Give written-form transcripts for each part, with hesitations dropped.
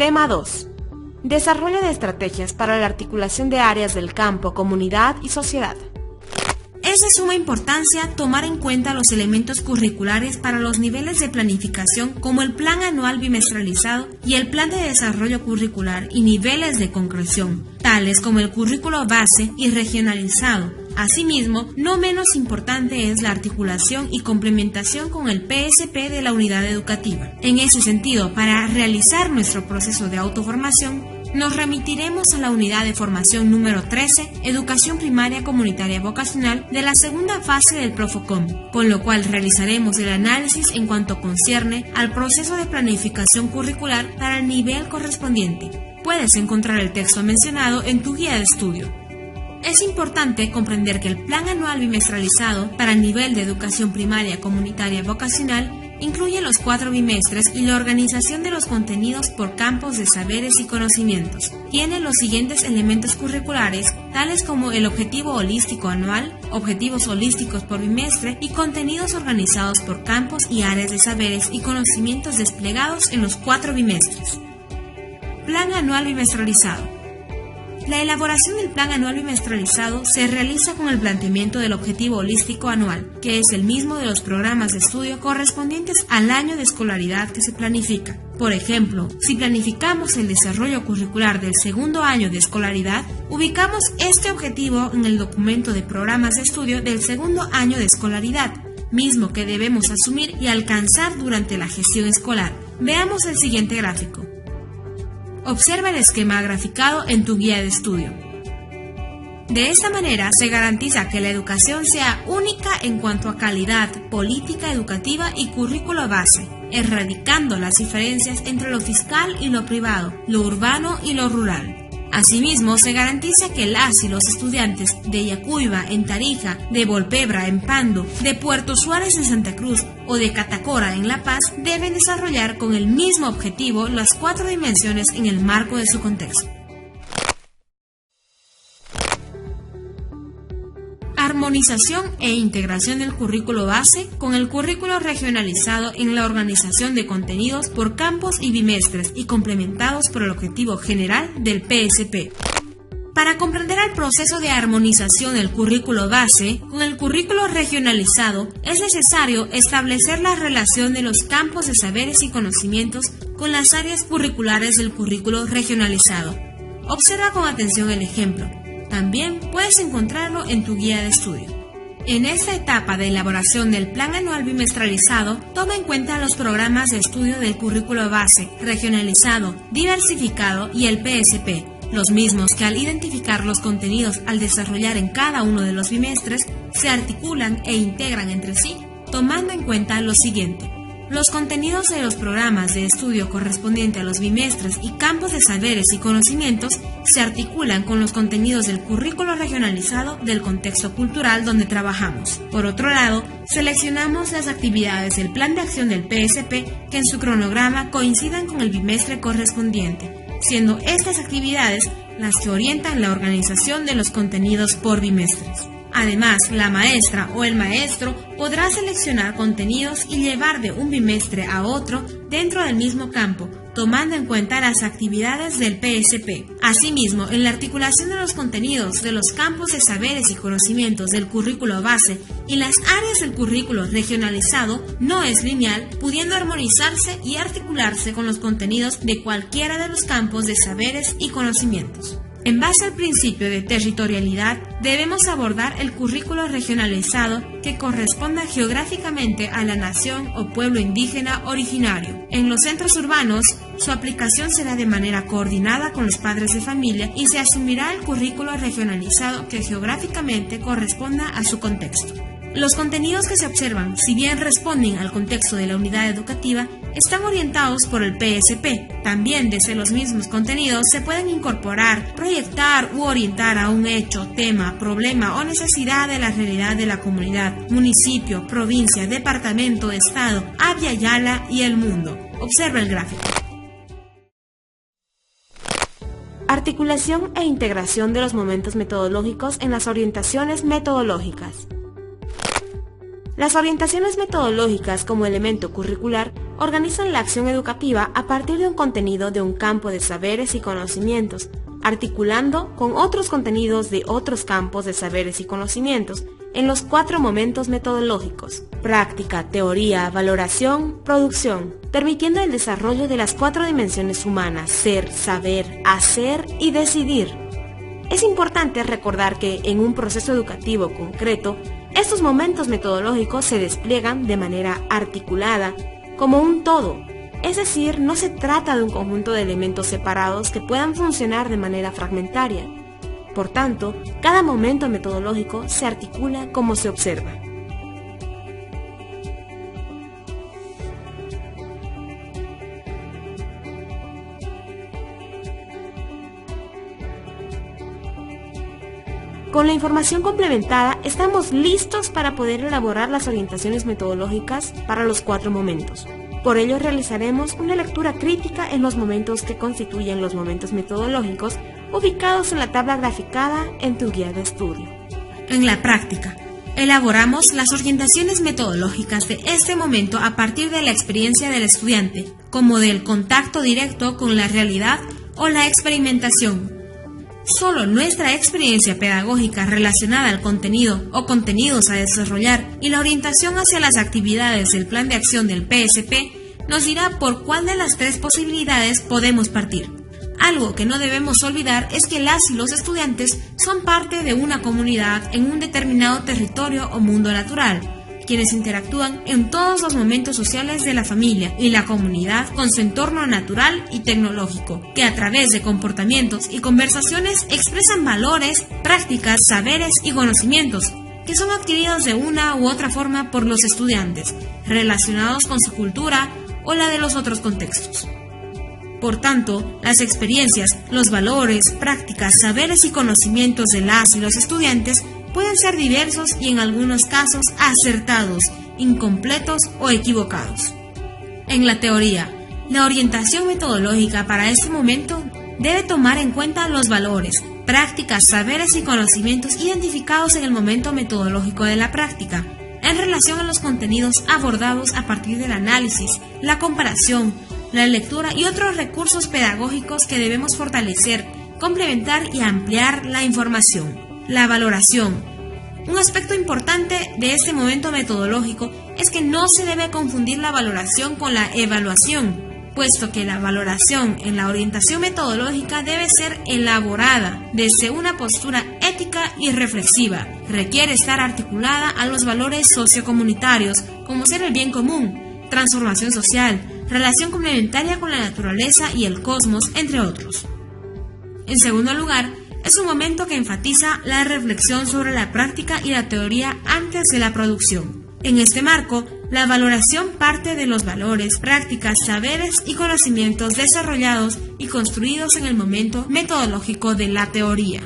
Tema 2. Desarrollo de estrategias para la articulación de áreas del campo, comunidad y sociedad. Es de suma importancia tomar en cuenta los elementos curriculares para los niveles de planificación como el Plan Anual Bimestralizado y el Plan de Desarrollo Curricular y niveles de concreción, tales como el currículo base y regionalizado. Asimismo, no menos importante es la articulación y complementación con el PSP de la unidad educativa. En ese sentido, para realizar nuestro proceso de autoformación, nos remitiremos a la unidad de formación número 13, Educación Primaria Comunitaria Vocacional, de la segunda fase del Profocom, con lo cual realizaremos el análisis en cuanto concierne al proceso de planificación curricular para el nivel correspondiente. Puedes encontrar el texto mencionado en tu guía de estudio. Es importante comprender que el Plan Anual Bimestralizado para el nivel de Educación Primaria Comunitaria Vocacional incluye los 4 bimestres y la organización de los contenidos por campos de saberes y conocimientos. Tiene los siguientes elementos curriculares, tales como el objetivo holístico anual, objetivos holísticos por bimestre y contenidos organizados por campos y áreas de saberes y conocimientos desplegados en los 4 bimestres. Plan Anual Bimestralizado. La elaboración del Plan Anual Bimestralizado se realiza con el planteamiento del objetivo holístico anual, que es el mismo de los programas de estudio correspondientes al año de escolaridad que se planifica. Por ejemplo, si planificamos el desarrollo curricular del segundo año de escolaridad, ubicamos este objetivo en el documento de programas de estudio del segundo año de escolaridad, mismo que debemos asumir y alcanzar durante la gestión escolar. Veamos el siguiente gráfico. Observa el esquema graficado en tu guía de estudio. De esta manera se garantiza que la educación sea única en cuanto a calidad, política educativa y currículo base, erradicando las diferencias entre lo fiscal y lo privado, lo urbano y lo rural. Asimismo, se garantiza que las y los estudiantes de Yacuiba en Tarija, de Volpebra en Pando, de Puerto Suárez en Santa Cruz o de Catacora en La Paz deben desarrollar con el mismo objetivo las 4 dimensiones en el marco de su contexto. Armonización e integración del currículo base con el currículo regionalizado en la organización de contenidos por campos y bimestres y complementados por el objetivo general del PSP. Para comprender el proceso de armonización del currículo base con el currículo regionalizado, es necesario establecer la relación de los campos de saberes y conocimientos con las áreas curriculares del currículo regionalizado. Observa con atención el ejemplo. También puedes encontrarlo en tu guía de estudio. En esta etapa de elaboración del Plan Anual Bimestralizado, toma en cuenta los programas de estudio del currículo base, regionalizado, diversificado y el PSP, los mismos que al identificar los contenidos al desarrollar en cada uno de los bimestres, se articulan e integran entre sí, tomando en cuenta lo siguiente. Los contenidos de los programas de estudio correspondiente a los bimestres y campos de saberes y conocimientos se articulan con los contenidos del currículo regionalizado del contexto cultural donde trabajamos. Por otro lado, seleccionamos las actividades del plan de acción del PSP que en su cronograma coincidan con el bimestre correspondiente, siendo estas actividades las que orientan la organización de los contenidos por bimestres. Además, la maestra o el maestro podrá seleccionar contenidos y llevar de un bimestre a otro dentro del mismo campo, tomando en cuenta las actividades del PSP. Asimismo, en la articulación de los contenidos de los campos de saberes y conocimientos del currículo base y las áreas del currículo regionalizado no es lineal, pudiendo armonizarse y articularse con los contenidos de cualquiera de los campos de saberes y conocimientos. En base al principio de territorialidad, debemos abordar el currículo regionalizado que corresponda geográficamente a la nación o pueblo indígena originario. En los centros urbanos, su aplicación será de manera coordinada con los padres de familia y se asumirá el currículo regionalizado que geográficamente corresponda a su contexto. Los contenidos que se observan, si bien responden al contexto de la unidad educativa, están orientados por el PSP. También desde los mismos contenidos se pueden incorporar, proyectar u orientar a un hecho, tema, problema o necesidad de la realidad de la comunidad, municipio, provincia, departamento, estado, Abya Yala y el mundo. Observa el gráfico. Articulación e integración de los momentos metodológicos en las orientaciones metodológicas. Las orientaciones metodológicas como elemento curricular organizan la acción educativa a partir de un contenido de un campo de saberes y conocimientos, articulando con otros contenidos de otros campos de saberes y conocimientos en los 4 momentos metodológicos: práctica, teoría, valoración, producción, permitiendo el desarrollo de las 4 dimensiones humanas: ser, saber, hacer y decidir. Es importante recordar que en un proceso educativo concreto, estos momentos metodológicos se despliegan de manera articulada, como un todo, es decir, no se trata de un conjunto de elementos separados que puedan funcionar de manera fragmentaria. Por tanto, cada momento metodológico se articula como se observa. Con la información complementada, estamos listos para poder elaborar las orientaciones metodológicas para los 4 momentos. Por ello, realizaremos una lectura crítica en los momentos que constituyen los momentos metodológicos, ubicados en la tabla graficada en tu guía de estudio. En la práctica, elaboramos las orientaciones metodológicas de este momento a partir de la experiencia del estudiante, como del contacto directo con la realidad o la experimentación. Solo nuestra experiencia pedagógica relacionada al contenido o contenidos a desarrollar y la orientación hacia las actividades del plan de acción del PSP nos dirá por cuál de las 3 posibilidades podemos partir. Algo que no debemos olvidar es que las y los estudiantes son parte de una comunidad en un determinado territorio o mundo natural, quienes interactúan en todos los momentos sociales de la familia y la comunidad con su entorno natural y tecnológico, que a través de comportamientos y conversaciones expresan valores, prácticas, saberes y conocimientos que son adquiridos de una u otra forma por los estudiantes, relacionados con su cultura o la de los otros contextos. Por tanto, las experiencias, los valores, prácticas, saberes y conocimientos de las y los estudiantes pueden ser diversos y en algunos casos acertados, incompletos o equivocados. En la teoría, la orientación metodológica para este momento debe tomar en cuenta los valores, prácticas, saberes y conocimientos identificados en el momento metodológico de la práctica, en relación a los contenidos abordados a partir del análisis, la comparación, la lectura y otros recursos pedagógicos que debemos fortalecer, complementar y ampliar la información. La valoración. Un aspecto importante de este momento metodológico es que no se debe confundir la valoración con la evaluación, puesto que la valoración en la orientación metodológica debe ser elaborada desde una postura ética y reflexiva. Requiere estar articulada a los valores sociocomunitarios, como ser el bien común, transformación social, relación complementaria con la naturaleza y el cosmos, entre otros. En segundo lugar, es un momento que enfatiza la reflexión sobre la práctica y la teoría antes de la producción. En este marco, la valoración parte de los valores, prácticas, saberes y conocimientos desarrollados y construidos en el momento metodológico de la teoría.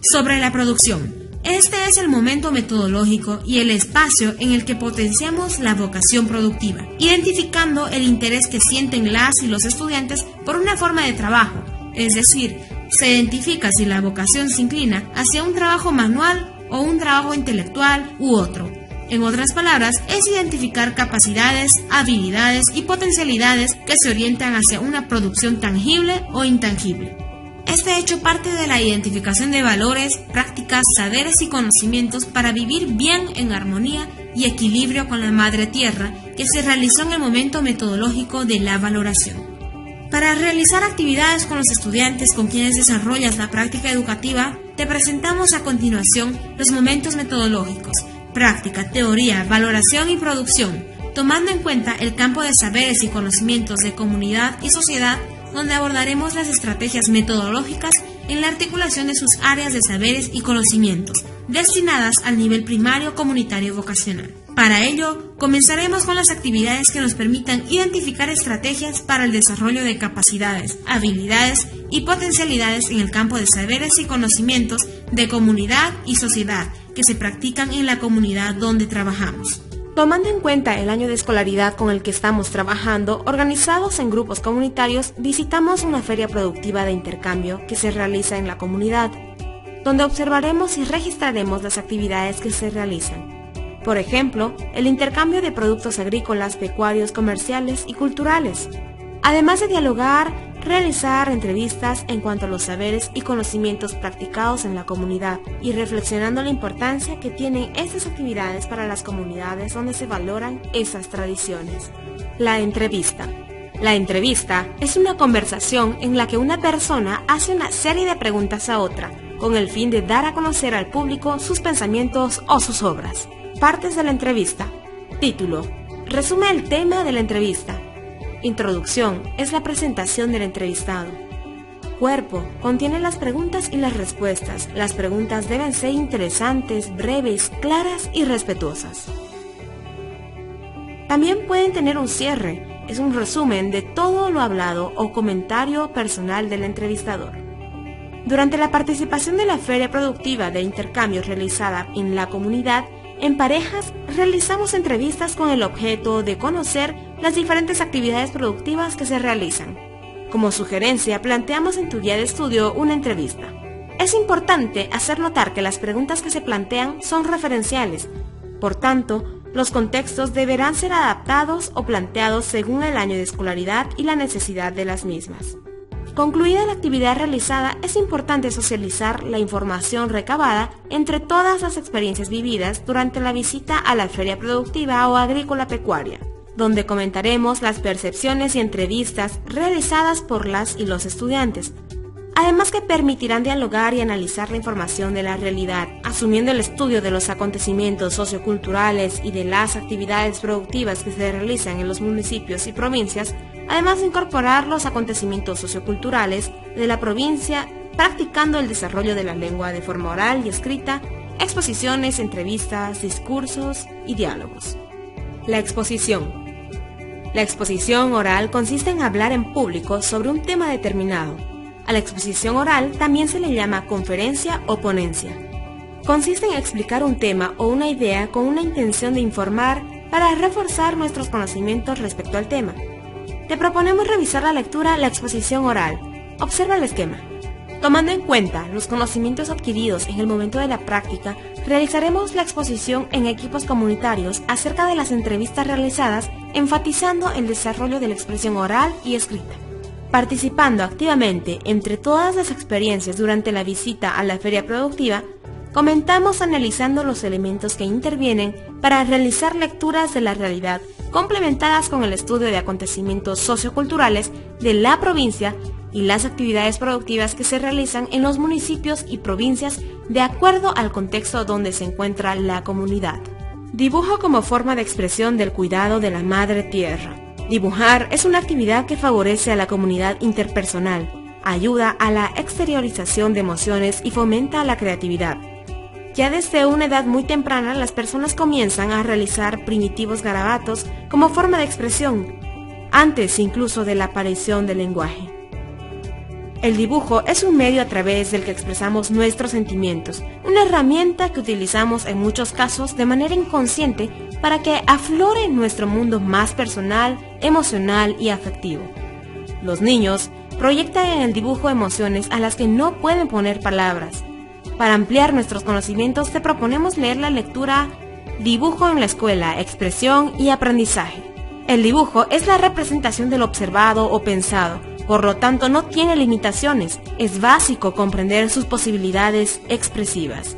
Sobre la producción. Este es el momento metodológico y el espacio en el que potenciamos la vocación productiva, identificando el interés que sienten las y los estudiantes por una forma de trabajo, es decir, se identifica si la vocación se inclina hacia un trabajo manual o un trabajo intelectual u otro. En otras palabras, es identificar capacidades, habilidades y potencialidades que se orientan hacia una producción tangible o intangible. Este hecho parte de la identificación de valores, prácticas, saberes y conocimientos para vivir bien en armonía y equilibrio con la Madre Tierra que se realizó en el momento metodológico de la valoración. Para realizar actividades con los estudiantes con quienes desarrollas la práctica educativa, te presentamos a continuación los momentos metodológicos: práctica, teoría, valoración y producción, tomando en cuenta el campo de saberes y conocimientos de comunidad y sociedad, donde abordaremos las estrategias metodológicas en la articulación de sus áreas de saberes y conocimientos, destinadas al nivel primario comunitario vocacional. Para ello, comenzaremos con las actividades que nos permitan identificar estrategias para el desarrollo de capacidades, habilidades y potencialidades en el campo de saberes y conocimientos de comunidad y sociedad que se practican en la comunidad donde trabajamos. Tomando en cuenta el año de escolaridad con el que estamos trabajando, organizados en grupos comunitarios, visitamos una feria productiva de intercambio que se realiza en la comunidad, donde observaremos y registraremos las actividades que se realizan. Por ejemplo, el intercambio de productos agrícolas, pecuarios, comerciales y culturales. Además de dialogar, realizar entrevistas en cuanto a los saberes y conocimientos practicados en la comunidad y reflexionando la importancia que tienen estas actividades para las comunidades donde se valoran esas tradiciones. La entrevista. La entrevista es una conversación en la que una persona hace una serie de preguntas a otra, con el fin de dar a conocer al público sus pensamientos o sus obras. Partes de la entrevista. Título. Resume el tema de la entrevista. Introducción. Es la presentación del entrevistado. Cuerpo. Contiene las preguntas y las respuestas. Las preguntas deben ser interesantes, breves, claras y respetuosas. También pueden tener un cierre. Es un resumen de todo lo hablado o comentario personal del entrevistador. Durante la participación de la Feria Productiva de Intercambio realizada en la comunidad, en parejas realizamos entrevistas con el objeto de conocer las diferentes actividades productivas que se realizan. Como sugerencia, planteamos en tu guía de estudio una entrevista. Es importante hacer notar que las preguntas que se plantean son referenciales, por tanto, los contextos deberán ser adaptados o planteados según el año de escolaridad y la necesidad de las mismas. Concluida la actividad realizada, es importante socializar la información recabada entre todas las experiencias vividas durante la visita a la feria productiva o agrícola pecuaria, donde comentaremos las percepciones y entrevistas realizadas por las y los estudiantes, además que permitirán dialogar y analizar la información de la realidad, asumiendo el estudio de los acontecimientos socioculturales y de las actividades productivas que se realizan en los municipios y provincias, además de incorporar los acontecimientos socioculturales de la provincia, practicando el desarrollo de la lengua de forma oral y escrita, exposiciones, entrevistas, discursos y diálogos. La exposición. La exposición oral consiste en hablar en público sobre un tema determinado. A la exposición oral también se le llama conferencia o ponencia. Consiste en explicar un tema o una idea con una intención de informar para reforzar nuestros conocimientos respecto al tema. Te proponemos revisar la lectura La exposición oral. Observa el esquema. Tomando en cuenta los conocimientos adquiridos en el momento de la práctica, realizaremos la exposición en equipos comunitarios acerca de las entrevistas realizadas, enfatizando el desarrollo de la expresión oral y escrita. Participando activamente entre todas las experiencias durante la visita a la feria productiva, comentamos analizando los elementos que intervienen para realizar lecturas de la realidad, complementadas con el estudio de acontecimientos socioculturales de la provincia y las actividades productivas que se realizan en los municipios y provincias de acuerdo al contexto donde se encuentra la comunidad. Dibujo como forma de expresión del cuidado de la madre tierra. Dibujar es una actividad que favorece a la comunidad interpersonal, ayuda a la exteriorización de emociones y fomenta la creatividad. Ya desde una edad muy temprana las personas comienzan a realizar primitivos garabatos como forma de expresión, antes incluso de la aparición del lenguaje. El dibujo es un medio a través del que expresamos nuestros sentimientos, una herramienta que utilizamos en muchos casos de manera inconsciente para que aflore nuestro mundo más personal, emocional y afectivo. Los niños proyectan en el dibujo emociones a las que no pueden poner palabras. Para ampliar nuestros conocimientos te proponemos leer la lectura Dibujo en la escuela, expresión y aprendizaje. El dibujo es la representación de lo observado o pensado, por lo tanto no tiene limitaciones, es básico comprender sus posibilidades expresivas.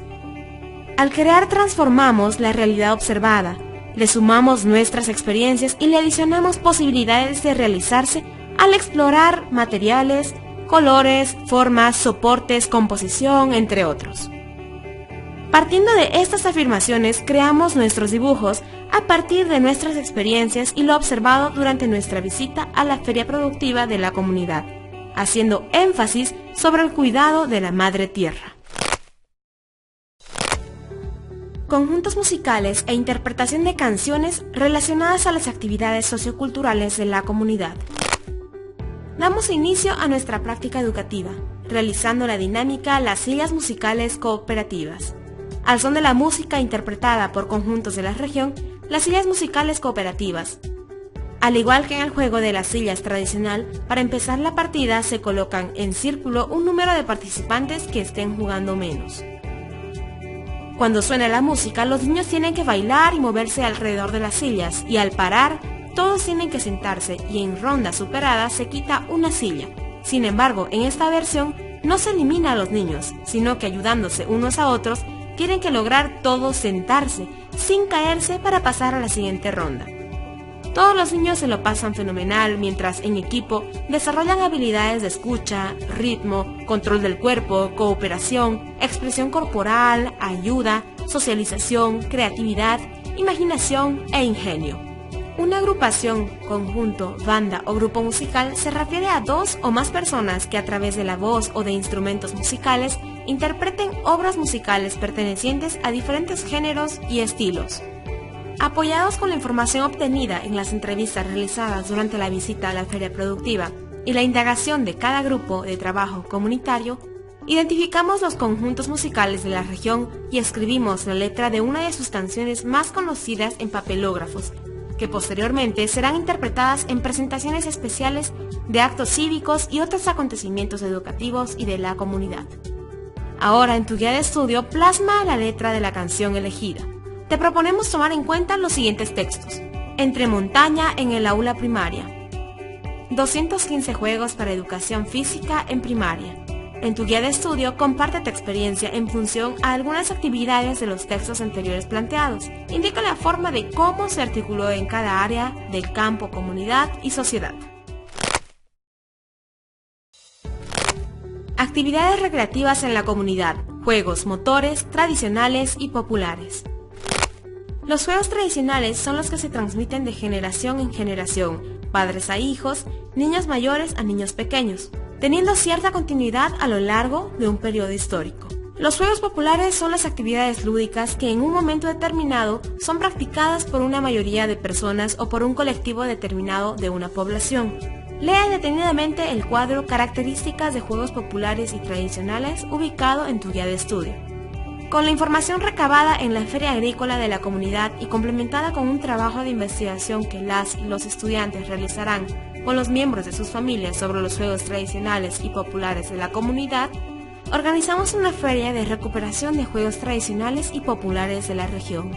Al crear transformamos la realidad observada, le sumamos nuestras experiencias y le adicionamos posibilidades de realizarse al explorar materiales, colores, formas, soportes, composición, entre otros. Partiendo de estas afirmaciones, creamos nuestros dibujos a partir de nuestras experiencias y lo observado durante nuestra visita a la feria productiva de la comunidad, haciendo énfasis sobre el cuidado de la madre tierra. Conjuntos musicales e interpretación de canciones relacionadas a las actividades socioculturales de la comunidad. Damos inicio a nuestra práctica educativa, realizando la dinámica Las sillas musicales cooperativas. Al son de la música interpretada por conjuntos de la región, las sillas musicales cooperativas. Al igual que en el juego de las sillas tradicional, para empezar la partida se colocan en círculo un número de participantes que estén jugando menos. Cuando suena la música, los niños tienen que bailar y moverse alrededor de las sillas, y al parar, todos tienen que sentarse y en ronda superada se quita una silla. Sin embargo, en esta versión no se elimina a los niños, sino que ayudándose unos a otros, tienen que lograr todos sentarse, sin caerse para pasar a la siguiente ronda. Todos los niños se lo pasan fenomenal, mientras en equipo desarrollan habilidades de escucha, ritmo, control del cuerpo, cooperación, expresión corporal, ayuda, socialización, creatividad, imaginación e ingenio. Una agrupación, conjunto, banda o grupo musical se refiere a dos o más personas que a través de la voz o de instrumentos musicales interpreten obras musicales pertenecientes a diferentes géneros y estilos. Apoyados con la información obtenida en las entrevistas realizadas durante la visita a la feria productiva y la indagación de cada grupo de trabajo comunitario, identificamos los conjuntos musicales de la región y escribimos la letra de una de sus canciones más conocidas en papelógrafos, que posteriormente serán interpretadas en presentaciones especiales de actos cívicos y otros acontecimientos educativos y de la comunidad. Ahora, en tu guía de estudio, plasma la letra de la canción elegida. Te proponemos tomar en cuenta los siguientes textos. Entre montaña en el aula primaria. 215 juegos para educación física en primaria. En tu guía de estudio, comparte tu experiencia en función a algunas actividades de los textos anteriores planteados. Indica la forma de cómo se articuló en cada área del campo, comunidad y sociedad. Actividades recreativas en la comunidad. Juegos motores, tradicionales y populares. Los juegos tradicionales son los que se transmiten de generación en generación, padres a hijos, niños mayores a niños pequeños, teniendo cierta continuidad a lo largo de un periodo histórico. Los juegos populares son las actividades lúdicas que en un momento determinado son practicadas por una mayoría de personas o por un colectivo determinado de una población. Lea detenidamente el cuadro Características de juegos populares y tradicionales ubicado en tu guía de estudio. Con la información recabada en la Feria Agrícola de la comunidad y complementada con un trabajo de investigación que las y los estudiantes realizarán con los miembros de sus familias sobre los juegos tradicionales y populares de la comunidad, organizamos una feria de recuperación de juegos tradicionales y populares de la región.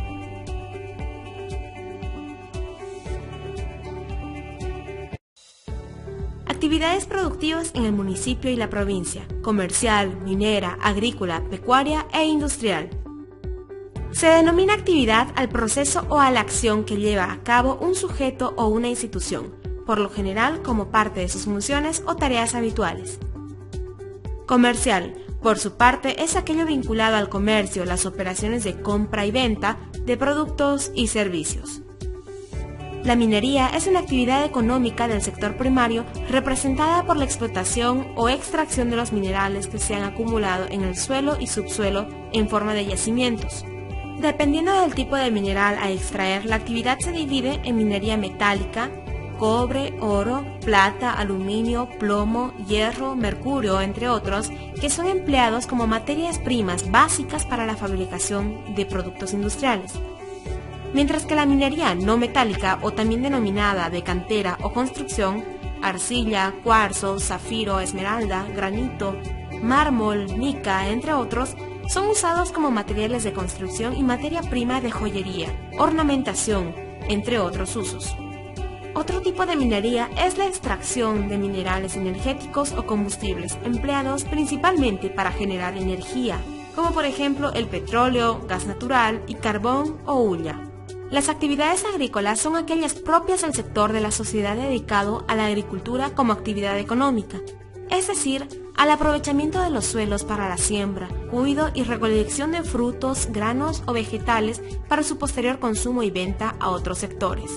Actividades productivas en el municipio y la provincia: comercial, minera, agrícola, pecuaria e industrial. Se denomina actividad al proceso o a la acción que lleva a cabo un sujeto o una institución, por lo general como parte de sus funciones o tareas habituales. Comercial, por su parte, es aquello vinculado al comercio, las operaciones de compra y venta de productos y servicios. La minería es una actividad económica del sector primario representada por la explotación o extracción de los minerales que se han acumulado en el suelo y subsuelo en forma de yacimientos. Dependiendo del tipo de mineral a extraer, la actividad se divide en minería metálica, cobre, oro, plata, aluminio, plomo, hierro, mercurio, entre otros, que son empleados como materias primas básicas para la fabricación de productos industriales. Mientras que la minería no metálica, o también denominada de cantera o construcción, arcilla, cuarzo, zafiro, esmeralda, granito, mármol, mica, entre otros, son usados como materiales de construcción y materia prima de joyería, ornamentación, entre otros usos. Otro tipo de minería es la extracción de minerales energéticos o combustibles, empleados principalmente para generar energía, como por ejemplo el petróleo, gas natural y carbón o hulla. Las actividades agrícolas son aquellas propias del sector de la sociedad dedicado a la agricultura como actividad económica, es decir, al aprovechamiento de los suelos para la siembra, cuidado y recolección de frutos, granos o vegetales para su posterior consumo y venta a otros sectores.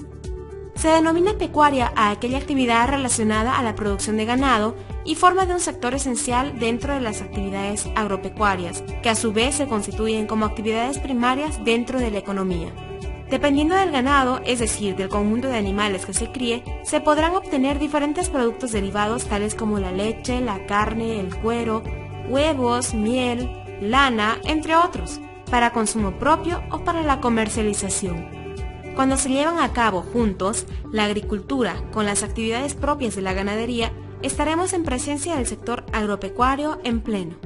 Se denomina pecuaria a aquella actividad relacionada a la producción de ganado y forma de un sector esencial dentro de las actividades agropecuarias, que a su vez se constituyen como actividades primarias dentro de la economía. Dependiendo del ganado, es decir, del conjunto de animales que se críe, se podrán obtener diferentes productos derivados tales como la leche, la carne, el cuero, huevos, miel, lana, entre otros, para consumo propio o para la comercialización. Cuando se llevan a cabo juntos, la agricultura con las actividades propias de la ganadería, estaremos en presencia del sector agropecuario en pleno.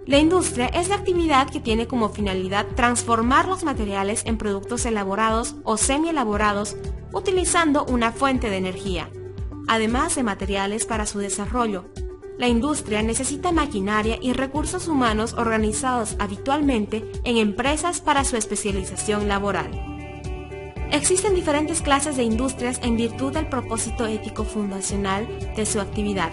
La industria es la actividad que tiene como finalidad transformar los materiales en productos elaborados o semi-elaborados utilizando una fuente de energía, además de materiales para su desarrollo. La industria necesita maquinaria y recursos humanos organizados habitualmente en empresas para su especialización laboral. Existen diferentes clases de industrias en virtud del propósito ético fundacional de su actividad.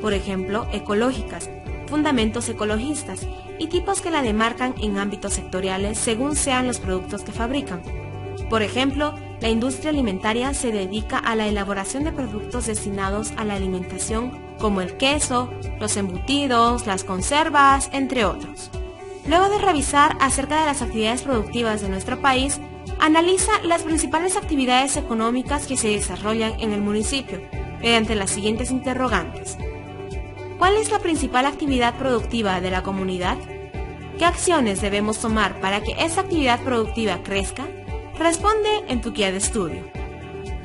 Por ejemplo, ecológicas, fundamentos ecologistas y tipos que la demarcan en ámbitos sectoriales según sean los productos que fabrican. Por ejemplo, la industria alimentaria se dedica a la elaboración de productos destinados a la alimentación como el queso, los embutidos, las conservas, entre otros. Luego de revisar acerca de las actividades productivas de nuestro país, analiza las principales actividades económicas que se desarrollan en el municipio mediante las siguientes interrogantes. ¿Cuál es la principal actividad productiva de la comunidad? ¿Qué acciones debemos tomar para que esa actividad productiva crezca? Responde en tu guía de estudio.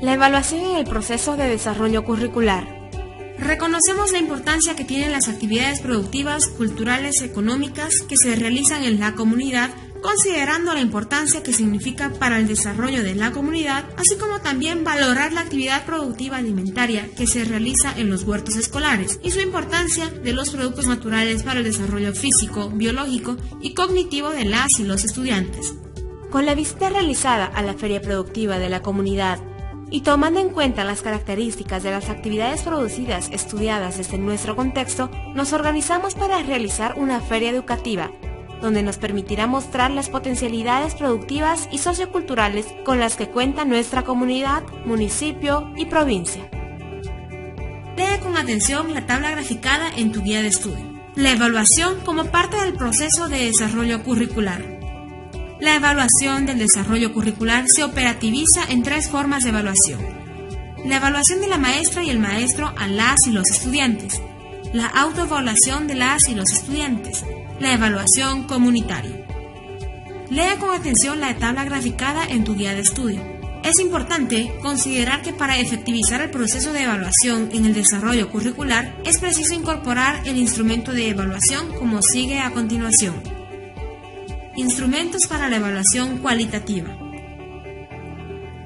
La evaluación en el proceso de desarrollo curricular. Reconocemos la importancia que tienen las actividades productivas, culturales, económicas que se realizan en la comunidad, considerando la importancia que significa para el desarrollo de la comunidad, así como también valorar la actividad productiva alimentaria que se realiza en los huertos escolares y su importancia de los productos naturales para el desarrollo físico, biológico y cognitivo de las y los estudiantes. Con la visita realizada a la feria productiva de la comunidad y tomando en cuenta las características de las actividades producidas estudiadas desde nuestro contexto, nos organizamos para realizar una feria educativa donde nos permitirá mostrar las potencialidades productivas y socioculturales con las que cuenta nuestra comunidad, municipio y provincia. Lee con atención la tabla graficada en tu guía de estudio. La evaluación como parte del proceso de desarrollo curricular. La evaluación del desarrollo curricular se operativiza en 3 formas de evaluación. La evaluación de la maestra y el maestro a las y los estudiantes. La autoevaluación de las y los estudiantes. La evaluación comunitaria. Lea con atención la tabla graficada en tu guía de estudio. Es importante considerar que para efectivizar el proceso de evaluación en el desarrollo curricular es preciso incorporar el instrumento de evaluación como sigue a continuación. Instrumentos para la evaluación cualitativa.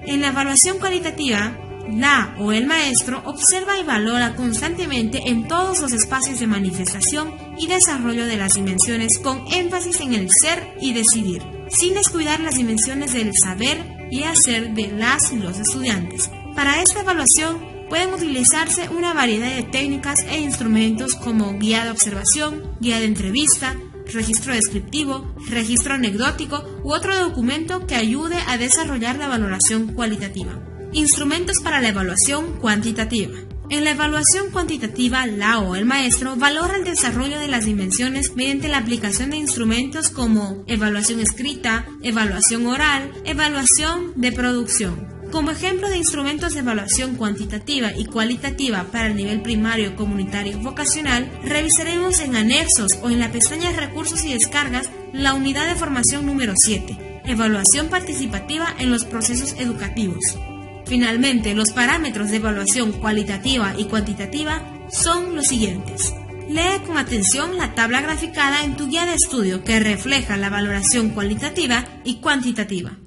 En la evaluación cualitativa, la o el maestro observa y valora constantemente en todos los espacios de manifestación y desarrollo de las dimensiones con énfasis en el ser y decidir, sin descuidar las dimensiones del saber y hacer de las y los estudiantes. Para esta evaluación pueden utilizarse una variedad de técnicas e instrumentos como guía de observación, guía de entrevista, registro descriptivo, registro anecdótico u otro documento que ayude a desarrollar la valoración cualitativa. Instrumentos para la evaluación cuantitativa. En la evaluación cuantitativa, la o el maestro valora el desarrollo de las dimensiones mediante la aplicación de instrumentos como evaluación escrita, evaluación oral, evaluación de producción. Como ejemplo de instrumentos de evaluación cuantitativa y cualitativa para el nivel primario, comunitario y vocacional, revisaremos en anexos o en la pestaña Recursos y Descargas la unidad de formación número 7, Evaluación participativa en los procesos educativos. Finalmente, los parámetros de evaluación cualitativa y cuantitativa son los siguientes. Lee con atención la tabla graficada en tu guía de estudio que refleja la valoración cualitativa y cuantitativa.